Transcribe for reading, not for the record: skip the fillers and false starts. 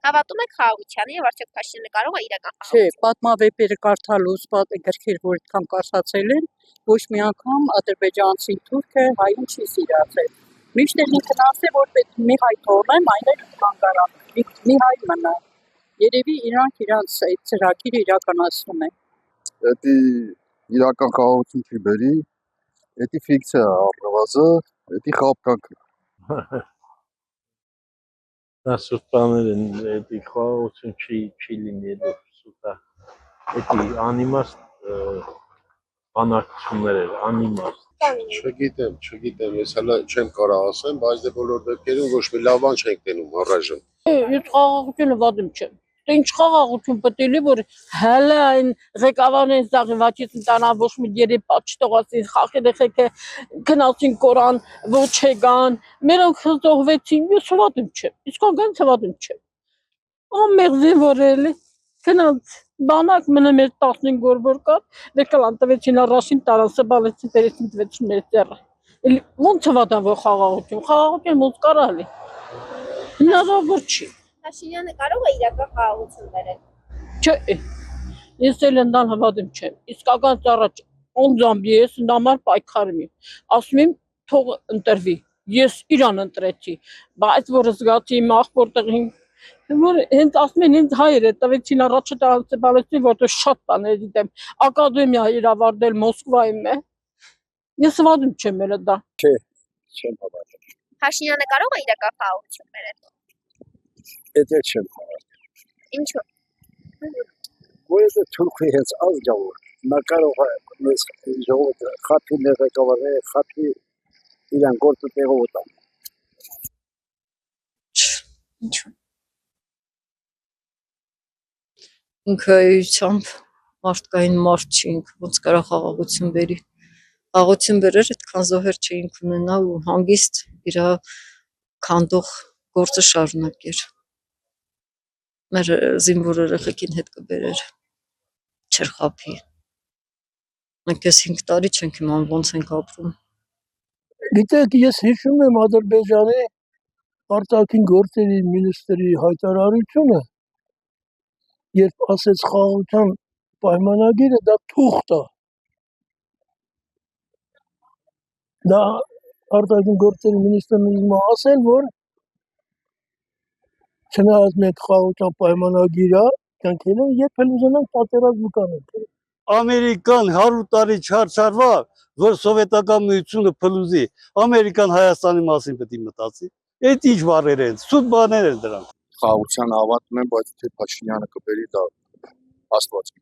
Հավատում եք խաղաղությանը եւ արդյոք Փաշինյանը կարող է իրական Չէ, խաղաղություն։ պատմավեպերը կարդալուց, գրքեր, որ այդքան կարդացել են, ոչ մի անգամ ադրբեջանցի թուրքը հային չի սիրացել։ Միշտ էլ ինքն ասել, որ պետք մի հայ թողնեմ, այն էլ հանգարան, մի հայ մնա։ Երևի իրանք իրանց այդ ծրագիրը իրականացնում են։ Դա իրական խաղաղություն չի բերի, դա ֆիկցիա է առնվազը, դա խաբկանք է։ Դա սուտ բաներ են, դա խաղաղություն չի լինելու սուտա, դա անիմաստ բանակցություններ էր, անիմաստ։ Չգիտեմ, ես հələ չեմ կարող ասեմ, բայց դե բոլոր դեպքերում ոչ մի լավ բան չենք տենում առայժմ։ Ես խաղաղությունը վադում չեմ։ Ինչ խաղաղություն պետք է լինի, որ հələ այն ղեկավարն զաղիվաճից ընտանա ոչ մի երեպա չտողացին, խախերեխեքը գնացին կորան, ոչեգան, մերոնք հզողվեցին, ես վադում չեմ, իսկան գանց վադում չեմ։ Ամեղզին որ էլի, գնաց բանակ մնա մեր 15 գորբոր կար, դեկալան տվեցին առաջին տարան սբալեցին տերեցին տվեցին մեր ձեռը։ Էլի ոնց վադան որ խաղաղություն ոնց կարա լի։ Հնարավոր չի։ Փաշինյանը կարող է իրական խաղաղություն բերել։ Չէ, ես էլ ընդան հավատում չեմ, իսկական ծառաջ անձամբ ես նամար պայքարում եմ, ասում եմ թող ընտրվի, ես իրան ընտրեցի, բայց որ զգացի իմ աղբորտեղին, որ հենց ասում են հենց հայերը տվեցին առաջը տարանցը բալեցին, որտեղ շատ բաներ դիտեմ, ակադեմիա իր ավարտել Մոսկվայում է, ես հավատում չեմ էլ դա։ Չէ, չեմ հավատում։ Փաշինյանը կարող է իրական խաղաղություն բերել։ Դա չեմ հավատում։ Ինչու՞։ Որը թուրքի հենց ազգավոր, նա կարող է մեզ ժողովուրդը խափի ղեկավարները, խափի իրան գործը տեղով ուտան։ Ինչու՞։ Ինքը էությամբ մարդկային մարդ չի, ինքը ոնց կարա խաղաղություն բերի։ Խաղաղություն բերեր, այդքան զոհեր չէինք ունենա ու հանգիստ իր քանդող գործը շարունակեր։ Մեր զինվոր երեխեքին հետ կբերեր, չեր խափի։ Մենք ես 5 տարի չենք իմանում ոնց ենք ապրում։ Գիտեք, ես հիշում եմ Ադրբեջանի արտաքին գործերի մինիստրի հայտարարությունը, երբ ասեց խաղաղության պայմանագիրը, դա թուղթ է։ Դա արտաքին գործերի մինիստրն ասել, որ չնայած մենք խաղաղության պայմանագիր է, կյանքերում երբ էլ ուզենանք պատերազմ կանենք։ Ամերիկան 100 տարի չարչարվա, որ սովետական միությունը փլուզի, Ամերիկան Հայաստանի մասին պետք է մտածի։ Այդ ինչ բառեր են, սուտ բաներ են դրանք։ Խաղաղության հավատում եմ, բայց թե Փաշինյանը կբերի դա աստված։